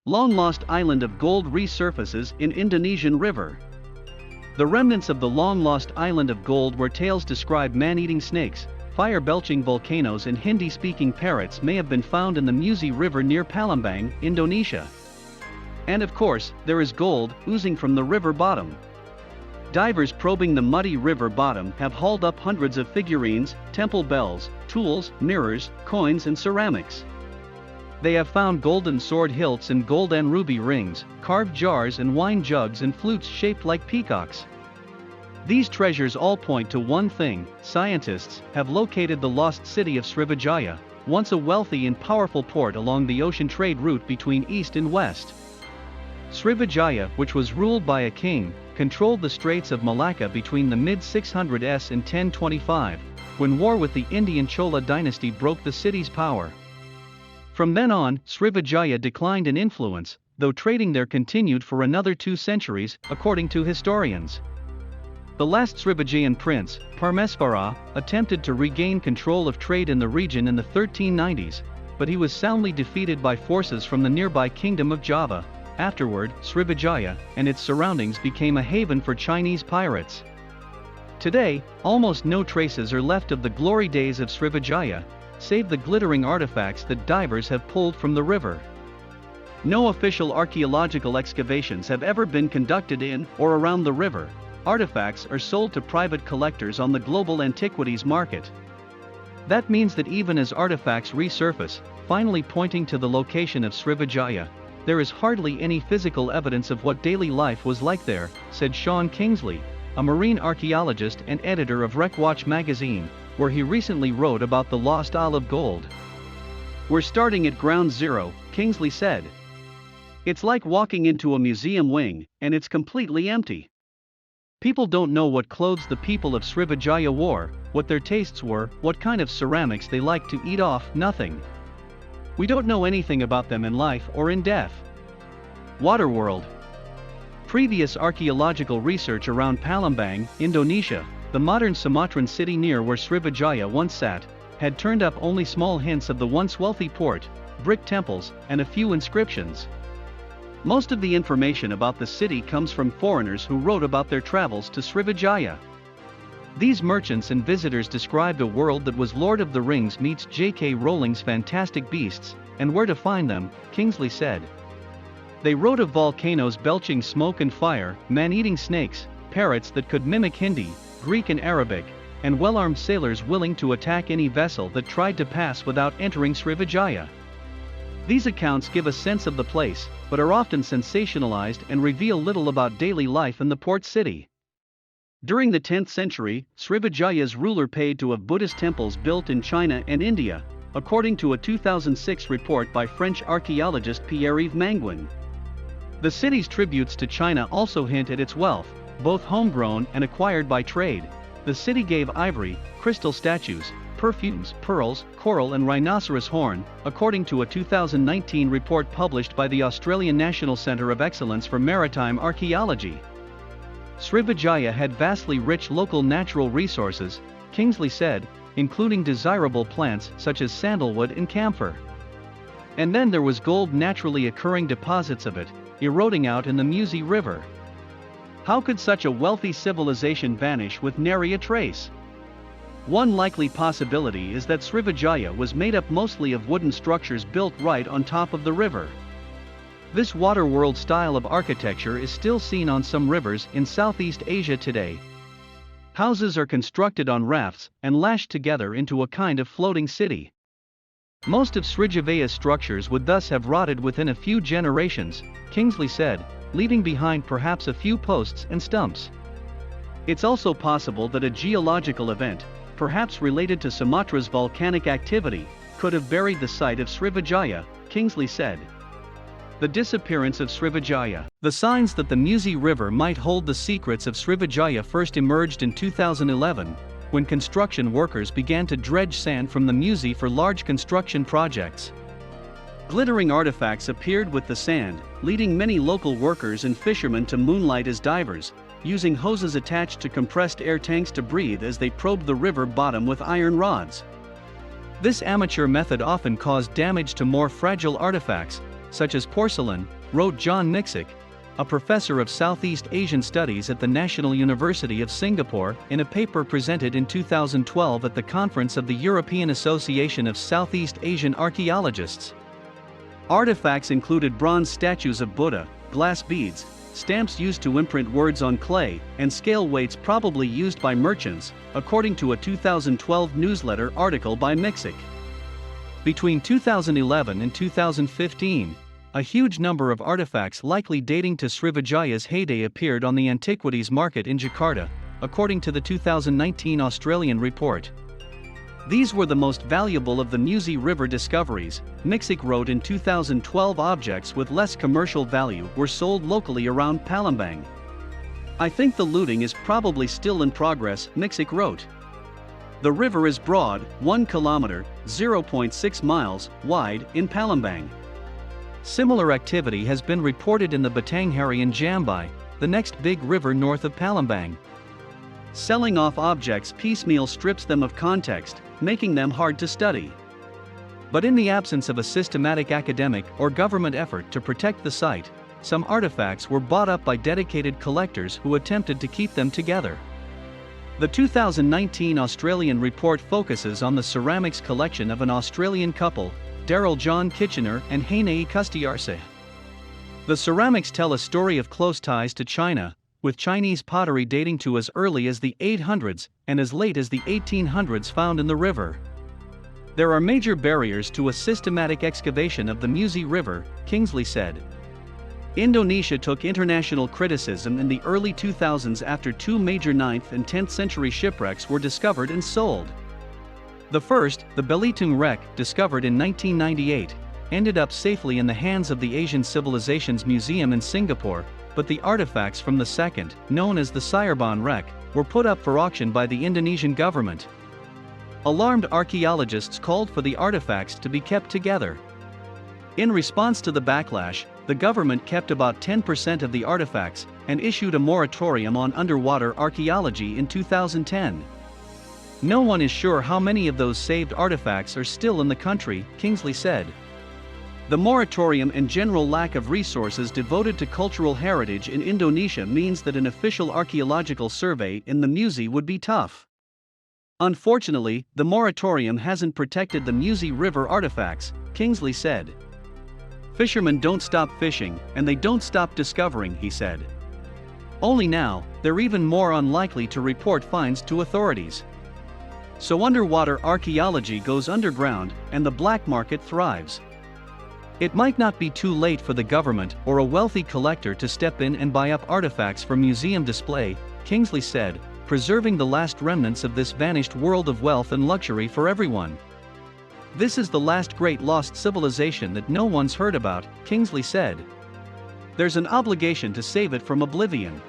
Long-lost island of gold resurfaces in Indonesian river. The remnants of the long-lost island of gold where tales describe man-eating snakes, fire-belching volcanoes and Hindi-speaking parrots may have been found in the Musi River near Palembang, Indonesia. And of course, there is gold oozing from the river bottom. Divers probing the muddy river bottom have hauled up hundreds of figurines, temple bells, tools, mirrors, coins and ceramics. They have found golden sword hilts and gold and ruby rings, carved jars and wine jugs and flutes shaped like peacocks. These treasures all point to one thing: scientists have located the lost city of Srivijaya, once a wealthy and powerful port along the ocean trade route between east and west. Srivijaya, which was ruled by a king, controlled the Straits of Malacca between the mid-600s and 1025, when war with the Indian Chola dynasty broke the city's power. From then on, Srivijaya declined in influence, though trading there continued for another 2 centuries, according to historians. The last Srivijayan prince, Parmeswara, attempted to regain control of trade in the region in the 1390s, but he was soundly defeated by forces from the nearby kingdom of Java. Afterward, Srivijaya and its surroundings became a haven for Chinese pirates. Today, almost no traces are left of the glory days of Srivijaya, save the glittering artifacts that divers have pulled from the river. No official archaeological excavations have ever been conducted in or around the river. Artifacts are sold to private collectors on the global antiquities market. That means that even as artifacts resurface, finally pointing to the location of Srivijaya, there is hardly any physical evidence of what daily life was like there, said Sean Kingsley, a marine archaeologist and editor of WreckWatch magazine, where he recently wrote about the lost Isle of Gold. "We're starting at ground zero," Kingsley said. "It's like walking into a museum wing, and it's completely empty. People don't know what clothes the people of Srivijaya wore, what their tastes were, what kind of ceramics they liked to eat off, nothing. We don't know anything about them in life or in death." Waterworld. Previous archaeological research around Palembang, Indonesia, the modern Sumatran city near where Srivijaya once sat, had turned up only small hints of the once wealthy port, brick temples, and a few inscriptions. Most of the information about the city comes from foreigners who wrote about their travels to Srivijaya. These merchants and visitors described a world that was Lord of the Rings meets J.K. Rowling's Fantastic Beasts, and where to find them, Kingsley said. They wrote of volcanoes belching smoke and fire, man-eating snakes, parrots that could mimic Hindi, Greek and Arabic, and well-armed sailors willing to attack any vessel that tried to pass without entering Srivijaya. These accounts give a sense of the place, but are often sensationalized and reveal little about daily life in the port city. During the 10th century, Srivijaya's ruler paid to have Buddhist temples built in China and India, according to a 2006 report by French archaeologist Pierre-Yves Manguin. The city's tributes to China also hint at its wealth, both homegrown and acquired by trade. The city gave ivory, crystal statues, perfumes, pearls, coral and rhinoceros horn, according to a 2019 report published by the Australian National Centre of Excellence for Maritime Archaeology. Srivijaya had vastly rich local natural resources, Kingsley said, including desirable plants such as sandalwood and camphor. And then there was gold, naturally occurring deposits of it, eroding out in the Musi River. How could such a wealthy civilization vanish with nary a trace? One likely possibility is that Srivijaya was made up mostly of wooden structures built right on top of the river. This Waterworld style of architecture is still seen on some rivers in Southeast Asia today. Houses are constructed on rafts and lashed together into a kind of floating city. Most of Srivijaya's structures would thus have rotted within a few generations, Kingsley said, leaving behind perhaps a few posts and stumps. It's also possible that a geological event, perhaps related to Sumatra's volcanic activity, could have buried the site of Srivijaya, Kingsley said. The disappearance of Srivijaya. The signs that the Musi River might hold the secrets of Srivijaya first emerged in 2011, when construction workers began to dredge sand from the Musi for large construction projects. Glittering artifacts appeared with the sand, leading many local workers and fishermen to moonlight as divers, using hoses attached to compressed air tanks to breathe as they probed the river bottom with iron rods. This amateur method often caused damage to more fragile artifacts, such as porcelain, wrote John Miksic, a professor of Southeast Asian Studies at the National University of Singapore, in a paper presented in 2012 at the conference of the European Association of Southeast Asian Archaeologists. Artifacts included bronze statues of Buddha, glass beads, stamps used to imprint words on clay, and scale weights probably used by merchants, according to a 2012 newsletter article by Miksic. Between 2011 and 2015, a huge number of artifacts likely dating to Srivijaya's heyday appeared on the antiquities market in Jakarta, according to the 2019 Australian report. These were the most valuable of the Musi River discoveries, Miksic wrote in 2012. Objects with less commercial value were sold locally around Palembang. I think the looting is probably still in progress, Miksic wrote. The river is broad, 1 kilometer, 0.6 miles, wide, in Palembang. Similar activity has been reported in the Batanghari and Jambi, the next big river north of Palembang. Selling off objects piecemeal strips them of context, making them hard to study. But in the absence of a systematic academic or government effort to protect the site, some artifacts were bought up by dedicated collectors who attempted to keep them together. The 2019 Australian report focuses on the ceramics collection of an Australian couple, Daryl John Kitchener and Hainei Kustiarse. The ceramics tell a story of close ties to China, with Chinese pottery dating to as early as the 800s and as late as the 1800s found in the river. There are major barriers to a systematic excavation of the Musi River, Kingsley said. Indonesia took international criticism in the early 2000s after two major 9th and 10th century shipwrecks were discovered and sold. The first, the Belitung wreck, discovered in 1998, ended up safely in the hands of the Asian Civilizations Museum in Singapore, but the artifacts from the second, known as the Cirebon wreck, were put up for auction by the Indonesian government. Alarmed archaeologists called for the artifacts to be kept together. In response to the backlash, the government kept about 10% of the artifacts and issued a moratorium on underwater archaeology in 2010. No one is sure how many of those saved artifacts are still in the country, Kingsley said. The moratorium and general lack of resources devoted to cultural heritage in Indonesia means that an official archaeological survey in the Musi would be tough. Unfortunately, the moratorium hasn't protected the Musi River artifacts, Kingsley said. Fishermen don't stop fishing, and they don't stop discovering, he said. Only now, they're even more unlikely to report finds to authorities. So underwater archaeology goes underground, and the black market thrives. It might not be too late for the government or a wealthy collector to step in and buy up artifacts for museum display, Kingsley said, preserving the last remnants of this vanished world of wealth and luxury for everyone. This is the last great lost civilization that no one's heard about, Kingsley said. There's an obligation to save it from oblivion.